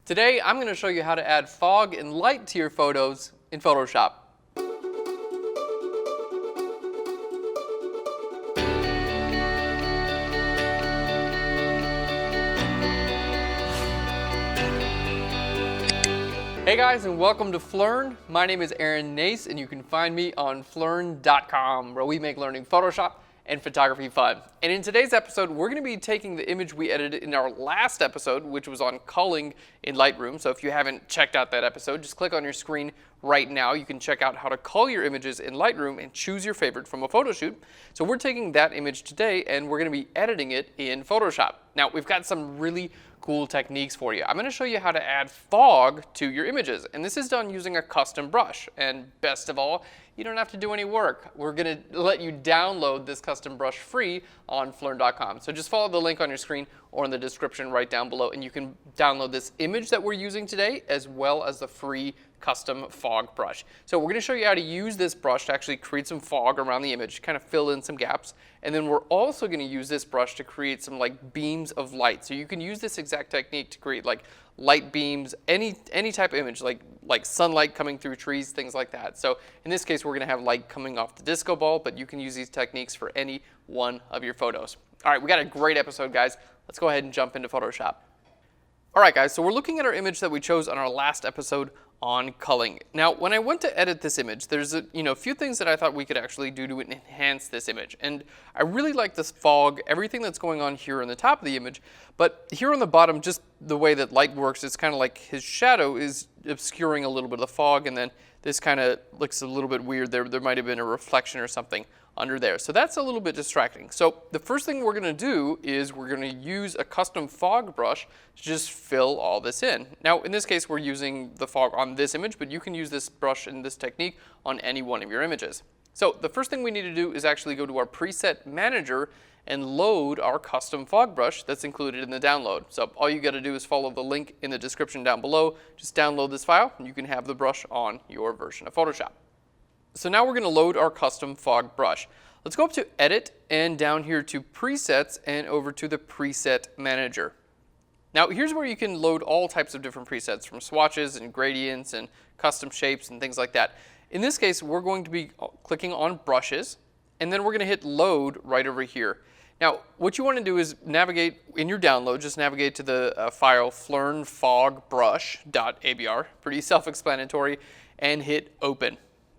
Today, I'm going to show you how to add fog and light to your photos in Photoshop. Hey guys, and welcome to Phlearn. My name is Aaron Nace, and you can find me on Phlearn.com, where we make learning Photoshop and photography fun. And in today's episode, we're going to be taking the image we edited in our last episode, which was on culling in Lightroom. So if you haven't checked out that episode, just click on your screen right now. You can check out how to cull your images in Lightroom and choose your favorite from a photo shoot. So we're taking that image today, and we're going to be editing it in Photoshop. Now, we've got some really cool techniques for you. I'm going to show you how to add fog to your images, and this is done using a custom brush. And best of all, you don't have to do any work. We're going to let you download this custom brush free on Phlearn.com. So just follow the link on your screen or in the description right down below, and you can download this image that we're using today as well as the free custom fog brush. So we're going to show you how to use this brush to actually create some fog around the image, kind of fill in some gaps, and then we're also going to use this brush to create some like beams of light. So you can use this exact technique to create like light beams, any type of image, like sunlight coming through trees, things like that. So in this case, we're going to have light coming off the disco ball, but you can use these techniques for any one of your photos. All right, we got a great episode, guys. Let's go ahead and jump into Photoshop. All right, guys, so we're looking at our image that we chose on our last episode on culling. Now, when I went to edit this image, there's a few things that I thought we could actually do to enhance this image. And I really like this fog, everything that's going on here on the top of the image, but here on the bottom, just the way that light works, it's kind of like his shadow is obscuring a little bit of the fog, and then this kind of looks a little bit weird. There might have been a reflection or something under there. So that's a little bit distracting. So the first thing we're going to do is we're going to use a custom fog brush to just fill all this in. Now, in this case, we're using the fog on this image, but you can use this brush and this technique on any one of your images. So the first thing we need to do is actually go to our preset manager and load our custom fog brush that's included in the download. So all you got to do is follow the link in the description down below. Just download this file, and you can have the brush on your version of Photoshop. So now we're going to load our custom fog brush. Let's go up to Edit and down here to Presets and over to the Preset Manager. Now here's where you can load all types of different presets, from swatches and gradients and custom shapes and things like that. In this case, we're going to be clicking on Brushes, and then we're going to hit Load right over here. Now what you want to do is navigate in your download, just navigate to the file Phlearn Fog Brush.abr, pretty self-explanatory, and hit Open.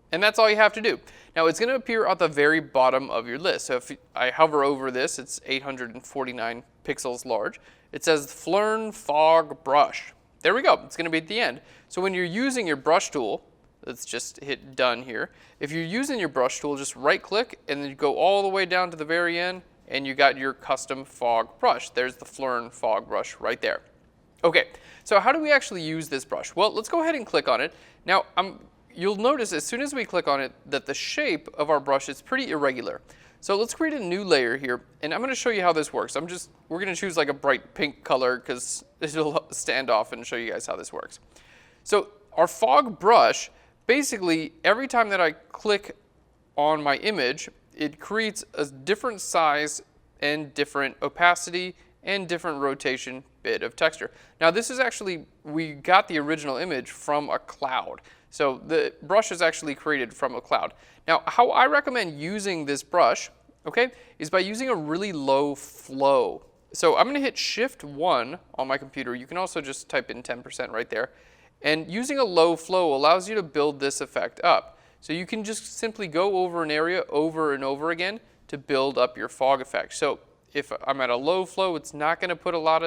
And that's all you have to do. Now it's going to appear at the very bottom of your list. So if I hover over this, it's 849 pixels large. It says Phlearn Fog Brush. There we go. It's going to be at the end. So when you're using your brush tool, let's just hit Done here. If you're using your brush tool, just right click and then you go all the way down to the very end, and you got your custom fog brush. There's the Phlearn Fog Brush right there. Okay, so how do we actually use this brush? Well, let's go ahead and click on it. Now you'll notice as soon as we click on it that the shape of our brush is pretty irregular. So let's create a new layer here, and I'm going to show you how this works. We're going to choose like a bright pink color because it'll stand off and show you guys how this works. So our fog brush, basically every time that I click on my image, it creates a different size and different opacity and different rotation bit of texture. Now this is actually, we got the original image from a cloud. So the brush is actually created from a cloud. Now how I recommend using this brush, okay, is by using a really low flow. So I'm going to hit Shift 1 on my computer. You can also just type in 10% right there. And using a low flow allows you to build this effect up. So you can just simply go over an area over and over again to build up your fog effect. So if I'm at a low flow, it's not going to put a lot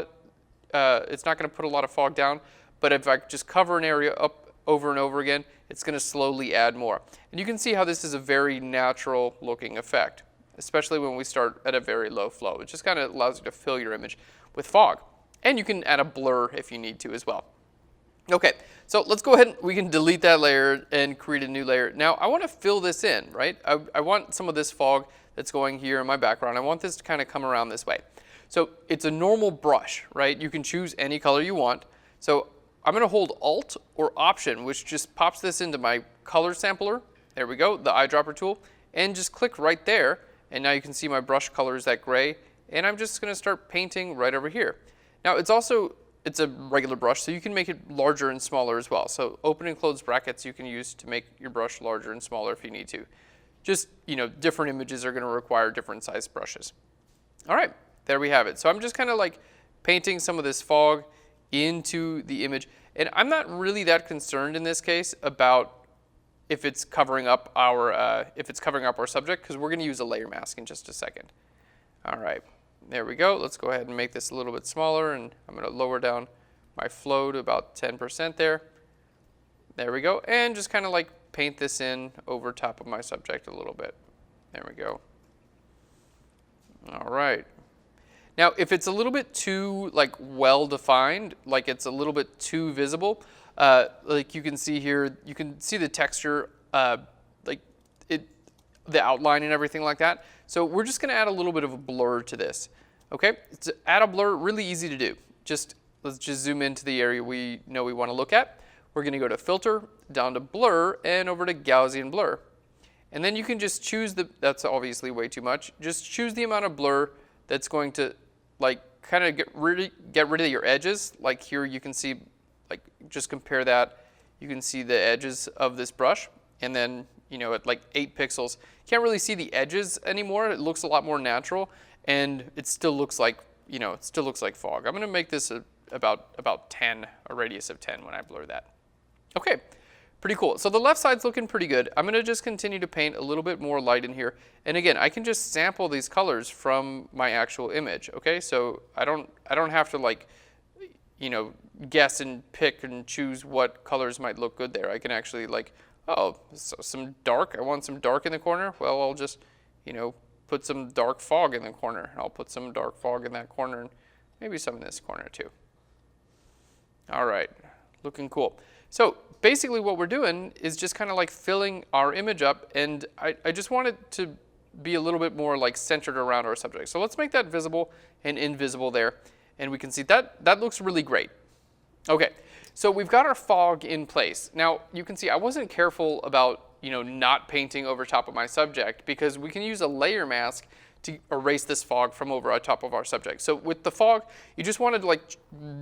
of fog down. But if I just cover an area up over and over again, it's going to slowly add more. And you can see how this is a very natural looking effect, especially when we start at a very low flow. It just kind of allows you to fill your image with fog. And you can add a blur if you need to as well. Okay, so let's go ahead, we can delete that layer and create a new layer. Now I want to fill this in, right? I want some of this fog that's going here in my background. I want this to kind of come around this way. So it's a normal brush, right? You can choose any color you want. So I'm going to hold Alt or Option, which just pops this into my color sampler. There we go, the eyedropper tool, and just click right there. And now you can see my brush color is that gray, and I'm just going to start painting right over here. Now it's also it's a regular brush, so you can make it larger and smaller as well. So open and close brackets you can use to make your brush larger and smaller if you need to. Just, different images are going to require different size brushes. All right, there we have it. So I'm just kind of like painting some of this fog into the image. And I'm not really that concerned in this case about if it's covering up our subject, because we're going to use a layer mask in just a second. All right, there we go. Let's go ahead and make this a little bit smaller, and I'm going to lower down my flow to about 10% there. There we go, and just kind of like paint this in over top of my subject a little bit. There we go. All right. Now, if it's a little bit too well defined, like it's a little bit too visible, like you can see here, you can see the texture, the outline and everything like that. So we're just going to add a little bit of a blur to this. Okay, to add a blur, really easy to do. Let's just zoom into the area we know we want to look at. We're going to go to Filter, down to Blur, and over to Gaussian Blur. And then you can just choose that's obviously way too much. Just choose the amount of blur that's going to kind of get rid of your edges. Like here you can see, just compare that. You can see the edges of this brush, and then at 8 pixels, you can't really see the edges anymore. It looks a lot more natural, and it still looks like fog. I'm going to make this about 10, a radius of 10 when I blur that. Okay, pretty cool. So the left side's looking pretty good. I'm going to just continue to paint a little bit more light in here. And again, I can just sample these colors from my actual image. Okay, so I don't have to guess and pick and choose what colors might look good there. I can actually so some dark. I want some dark in the corner. Well, I'll just put some dark fog in the corner. I'll put some dark fog in that corner and maybe some in this corner too. All right, looking cool. So basically what we're doing is just kind of filling our image up, and I just want it to be a little bit more centered around our subject. So let's make that visible and invisible there, and we can see that looks really great. Okay, so we've got our fog in place. Now you can see I wasn't careful about not painting over top of my subject, because we can use a layer mask to erase this fog from over on top of our subject. So with the fog, you just wanted to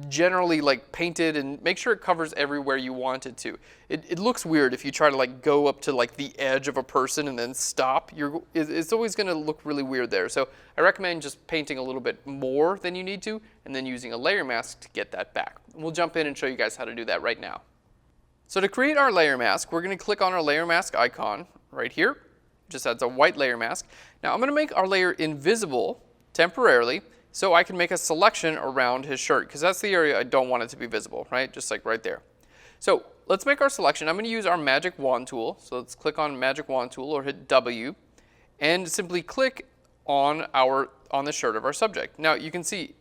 generally paint it and make sure it covers everywhere you want it to. It looks weird if you try to go up to the edge of a person and then stop. It's always going to look really weird there. So I recommend just painting a little bit more than you need to, and then using a layer mask to get that back. We'll jump in and show you guys how to do that right now. So to create our layer mask, we're going to click on our layer mask icon right here. Just adds a white layer mask. Now I'm going to make our layer invisible temporarily so I can make a selection around his shirt, because that's the area I don't want it to be visible, right? Just right there. So let's make our selection. I'm going to use our magic wand tool. So let's click on magic wand tool or hit W and simply click on the shirt of our subject. Now you can see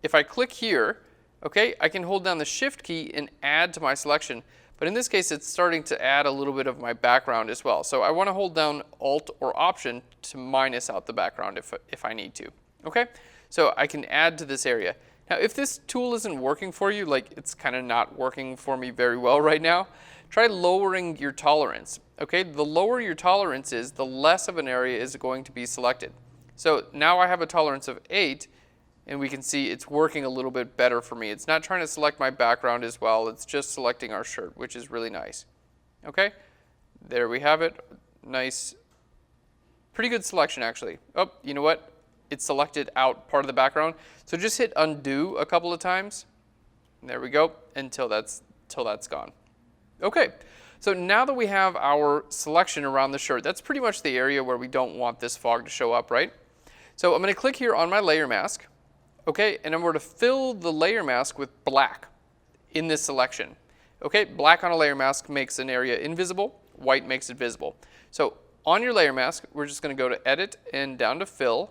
if I click here, okay, I can hold down the Shift key and add to my selection. But in this case, it's starting to add a little bit of my background as well. So I want to hold down Alt or Option to minus out the background if I need to. Okay, so I can add to this area. Now, if this tool isn't working for you, it's kind of not working for me very well right now, try lowering your tolerance. Okay, the lower your tolerance is, the less of an area is going to be selected. So now I have a tolerance of 8. And we can see it's working a little bit better for me. It's not trying to select my background as well. It's just selecting our shirt, which is really nice. Okay, there we have it. Nice, pretty good selection actually. Oh, you know what? It selected out part of the background. So just hit undo a couple of times. There we go, until that's gone. Okay, so now that we have our selection around the shirt, that's pretty much the area where we don't want this fog to show up, right? So I'm going to click here on my layer mask. Okay, and I'm going to fill the layer mask with black in this selection. Okay, black on a layer mask makes an area invisible, white makes it visible. So on your layer mask, we're just going to go to Edit and down to Fill.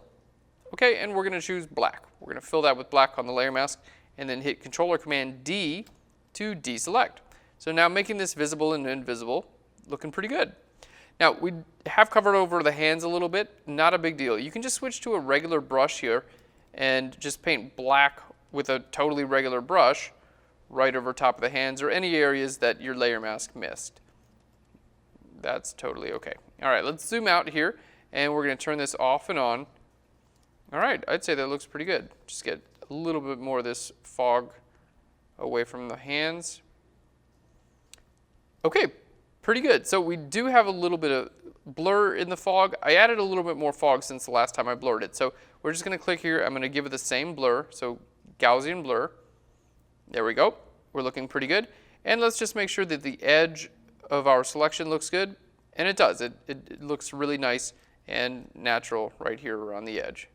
Okay, and we're going to choose black. We're going to fill that with black on the layer mask, and then hit Control or Command D to deselect. So now making this visible and invisible, looking pretty good. Now we have covered over the hands a little bit, not a big deal. You can just switch to a regular brush here and just paint black with a totally regular brush right over top of the hands or any areas that your layer mask missed. That's totally okay. All right, let's zoom out here, and we're going to turn this off and on. All right, I'd say that looks pretty good. Just get a little bit more of this fog away from the hands. Okay, pretty good. So we do have a little bit of blur in the fog. I added a little bit more fog since the last time I blurred it. So we're just going to click here. I'm going to give it the same blur. So Gaussian blur. There we go. We're looking pretty good. And let's just make sure that the edge of our selection looks good. And it does. It looks really nice and natural right here around the edge.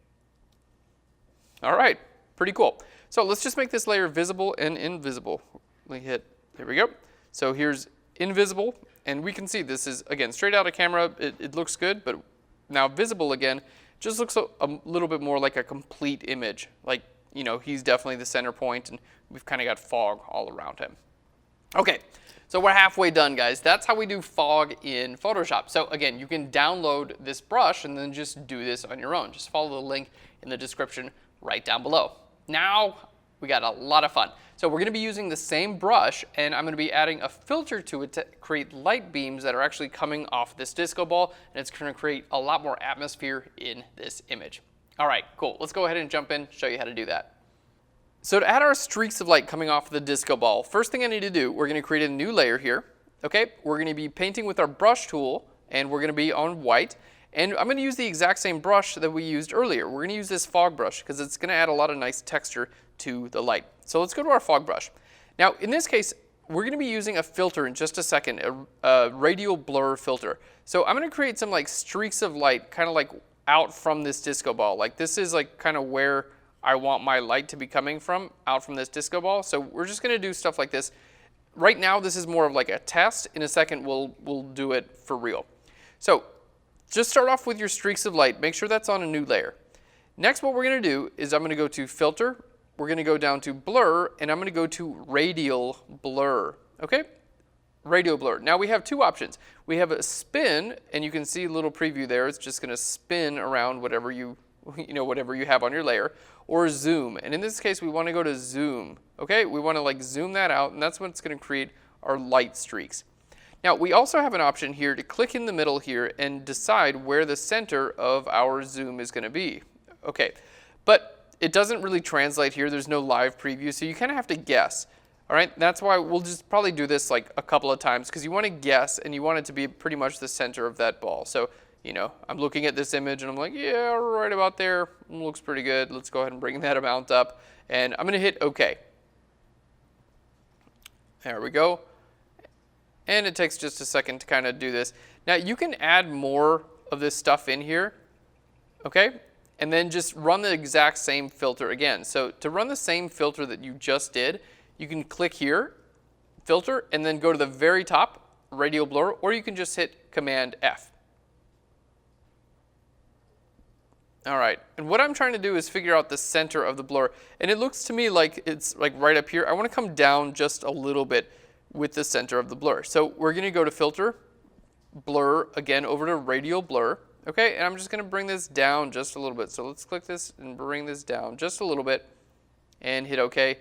All right, pretty cool. So let's just make this layer visible and invisible. Let me hit, there we go. So here's invisible, and we can see this is, again, straight out of camera. It looks good, but now visible again just looks a little bit more like a complete image. Like, you know, he's definitely the center point, and we've kind of got fog all around him. Okay, so we're halfway done, guys. That's how we do fog in Photoshop. So again, you can download this brush and then just do this on your own. Just follow the link in the description right down below. Now we got a lot of fun. So we're going to be using the same brush, and I'm going to be adding a filter to it to create light beams that are actually coming off this disco ball, and it's going to create a lot more atmosphere in this image. All right, cool. Let's go ahead and jump in, show you how to do that. So to add our streaks of light coming off the disco ball, first thing I need to do, we're going to create a new layer here. Okay, we're going to be painting with our brush tool, and we're going to be on white. And I'm going to use the exact same brush that we used earlier. We're going to use this fog brush because it's going to add a lot of nice texture to the light. So let's go to our fog brush. Now, in this case, we're going to be using a filter in just a second, a radial blur filter. So I'm going to create some like streaks of light kind of like out from this disco ball. Like this is like kind of where I want my light to be coming from, out from this disco ball. So we're just going to do stuff like this. Right now, this is more of like a test. In a second, we'll do it for real. So just start off with your streaks of light. Make sure that's on a new layer. Next, what we're going to do is I'm going to go to Filter. We're going to go down to Blur, and I'm going to go to Radial Blur. Okay? Radial Blur. Now we have two options. We have a spin, and you can see a little preview there. It's just going to spin around whatever you have on your layer, or zoom. And in this case, we want to go to zoom. Okay? We want to like zoom that out, and that's what's going to create our light streaks. Now, we also have an option here to click in the middle here and decide where the center of our zoom is going to be. Okay, but it doesn't really translate here. There's no live preview, so you kind of have to guess. All right, that's why we'll just probably do this like a couple of times because you want to guess and you want it to be pretty much the center of that ball. So, you know, I'm looking at this image and I'm like, yeah, right about there. Looks pretty good. Let's go ahead and bring that amount up. And I'm going to hit OK. There we go. And it takes just a second to kind of do this. Now, you can add more of this stuff in here, okay? And then just run the exact same filter again. So to run the same filter that you just did, you can click here, Filter, and then go to the very top, Radial Blur, or you can just hit Command F. All right, and what I'm trying to do is figure out the center of the blur. And it looks to me like it's like right up here. I want to come down just a little bit with the center of the blur. So we're going to go to Filter, Blur, again over to Radial Blur. Okay, and I'm just going to bring this down just a little bit. So let's click this and bring this down just a little bit and hit OK.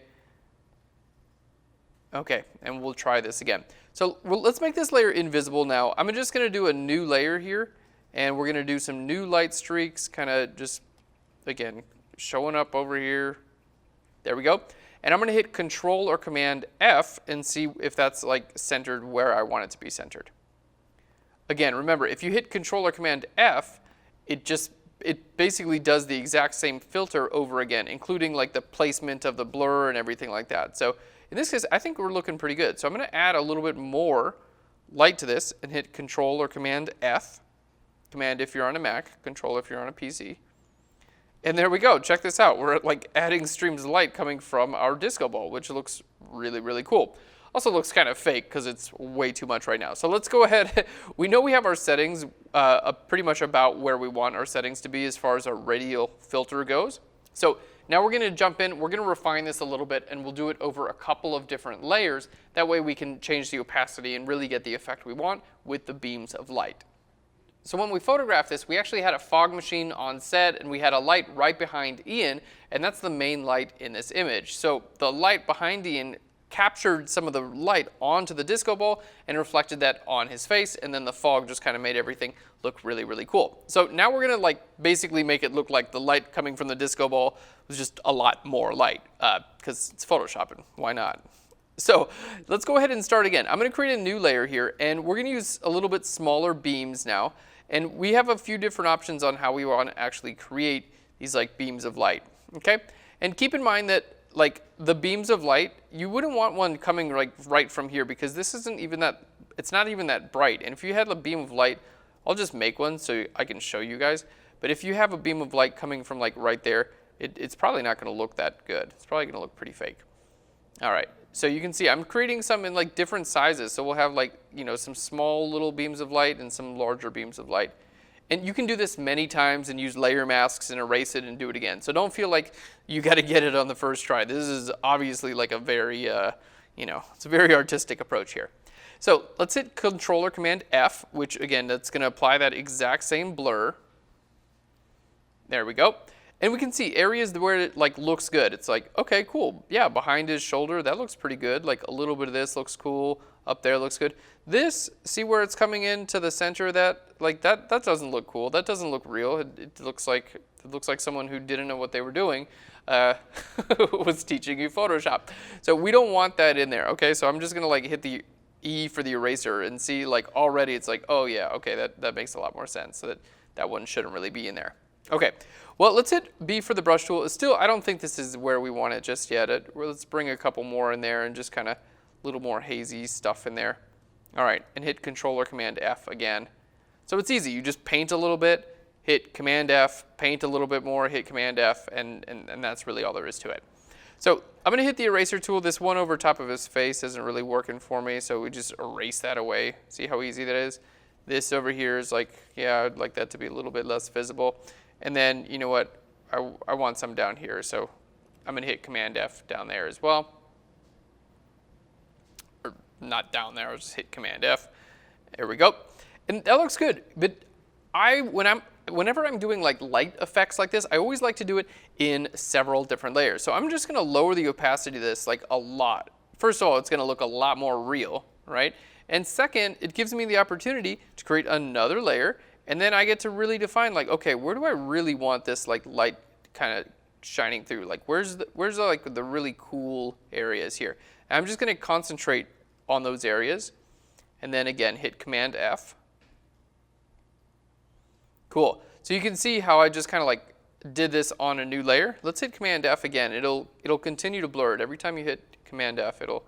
Okay, and we'll try this again. So let's make this layer invisible now. I'm just going to do a new layer here, and we're going to do some new light streaks, kind of just, again, showing up over here. There we go. And I'm going to hit Control or Command F and see if that's like centered where I want it to be centered. Again, remember, if you hit Control or Command F, it basically does the exact same filter over again, including like the placement of the blur and everything like that. So in this case, I think we're looking pretty good. So I'm going to add a little bit more light to this and hit Control or Command F. Command if you're on a Mac, Control if you're on a PC. And there we go. Check this out. We're like adding streams of light coming from our disco ball, which looks really, really cool. Also looks kind of fake because it's way too much right now. So let's go ahead. We know we have our settings pretty much about where we want our settings to be as far as our radial filter goes. So now we're going to jump in. We're going to refine this a little bit, and we'll do it over a couple of different layers. That way we can change the opacity and really get the effect we want with the beams of light. So when we photographed this, we actually had a fog machine on set, and we had a light right behind Ian, and that's the main light in this image. So the light behind Ian captured some of the light onto the disco ball and reflected that on his face, and then the fog just kind of made everything look really, really cool. So now we're gonna like basically make it look like the light coming from the disco ball was just a lot more light, because it's Photoshopping, why not? So let's go ahead and start again. I'm gonna create a new layer here, and we're gonna use a little bit smaller beams now, and we have a few different options on how we want to actually create these like beams of light, okay? And keep in mind that like the beams of light, you wouldn't want one coming like right from here, because this isn't even that, it's not even that bright. And if you had a beam of light, I'll just make one so I can show you guys. But if you have a beam of light coming from like right there, it's probably not gonna look that good. It's probably gonna look pretty fake. All right, so you can see I'm creating some in like different sizes. So we'll have like, you know, some small little beams of light and some larger beams of light. And you can do this many times and use layer masks and erase it and do it again. So don't feel like you got to get it on the first try. This is obviously like a very, you know, it's a very artistic approach here. So let's hit Control or Command F, which again, that's going to apply that exact same blur. There we go. And we can see areas where it like looks good. It's like, okay, cool. Yeah, behind his shoulder, that looks pretty good. Like a little bit of this looks cool. Up there looks good. This, see where it's coming into the center of that? Like that doesn't look cool. That doesn't look real. It looks like someone who didn't know what they were doing was teaching you Photoshop. So we don't want that in there. Okay, so I'm just gonna like hit the E for the eraser and see like already it's like, oh yeah, okay, that makes a lot more sense. So that one shouldn't really be in there. Okay, well, let's hit B for the brush tool. Still, I don't think this is where we want it just yet. Let's bring a couple more in there and just kind of a little more hazy stuff in there. All right, and hit Control or Command F again. So it's easy. You just paint a little bit, hit Command F, paint a little bit more, hit Command F, and that's really all there is to it. So I'm going to hit the eraser tool. This one over top of his face isn't really working for me, so we just erase that away. See how easy that is? This over here is like, yeah, I'd like that to be a little bit less visible. And then, you know what, I want some down here, so I'm going to hit Command F down there as well. Or not down there, I'll just hit Command F. There we go. And that looks good, but whenever I'm doing like light effects like this, I always like to do it in several different layers. So I'm just going to lower the opacity of this like a lot. First of all, it's going to look a lot more real, right? And second, it gives me the opportunity to create another layer, and then I get to really define like, okay, where do I really want this like light kind of shining through? Like where's the like the really cool areas here? And I'm just going to concentrate on those areas, and then again hit Command F. Cool. So you can see how I just kind of like did this on a new layer. Let's hit Command F again. It'll continue to blur it. Every time you hit Command F, it'll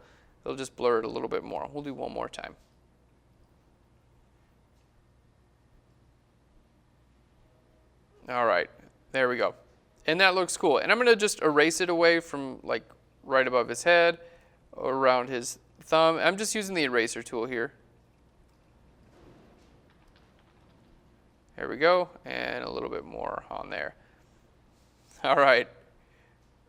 just blur it a little bit more. We'll do one more time. All right, there we go. And that looks cool. And I'm going to just erase it away from like right above his head, around his thumb. I'm just using the eraser tool here. There we go, and a little bit more on there. All right,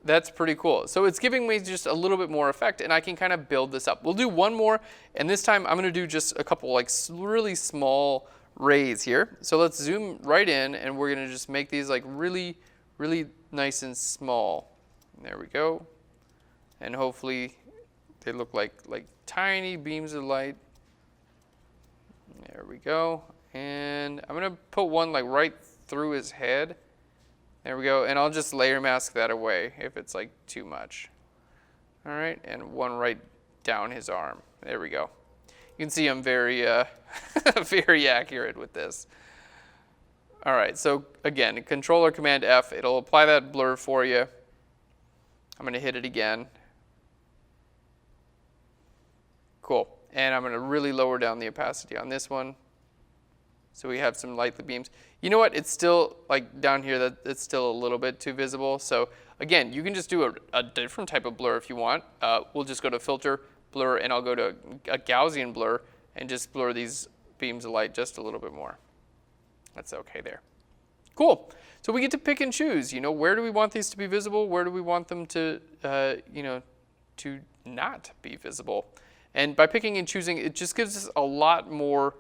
that's pretty cool. So it's giving me just a little bit more effect, and I can kind of build this up. We'll do one more, and this time I'm going to do just a couple like really small rays here. So let's zoom right in, and we're going to just make these like really, really nice and small. There we go. And hopefully they look like tiny beams of light. There we go. And I'm going to put one like right through his head. There we go. And I'll just layer mask that away if it's like too much. All right. And one right down his arm. There we go. You can see I'm very, very accurate with this. All right, so again, Control or Command F, it'll apply that blur for you. I'm going to hit it again. Cool. And I'm going to really lower down the opacity on this one, so we have some light beams. You know what? It's still like down here, it's still a little bit too visible. So again, you can just do a different type of blur if you want. We'll just go to Filter, Blur, and I'll go to a Gaussian blur and just blur these beams of light just a little bit more. That's okay there. Cool. So we get to pick and choose. You know, where do we want these to be visible? Where do we want them to, you know, to not be visible? And by picking and choosing, it just gives us a lot more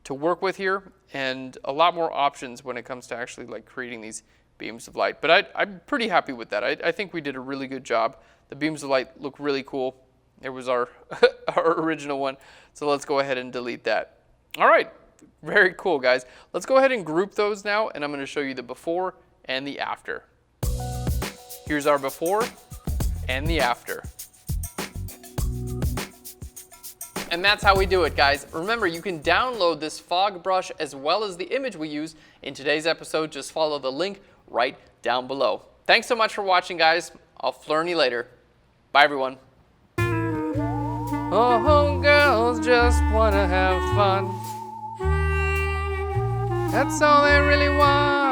to work with here and a lot more options when it comes to actually like creating these beams of light. But I'm pretty happy with that. I think we did a really good job. The beams of light look really cool. There was our, our original one. So let's go ahead and delete that. All right, very cool, guys. Let's go ahead and group those now, and I'm going to show you the before and the after. Here's our before and the after. And that's how we do it, guys. Remember, you can download this fog brush as well as the image we use in today's episode. Just follow the link right down below. Thanks so much for watching, guys. I'll Phlearn you later. Bye, everyone. Oh, girls just want to have fun. That's all they really want.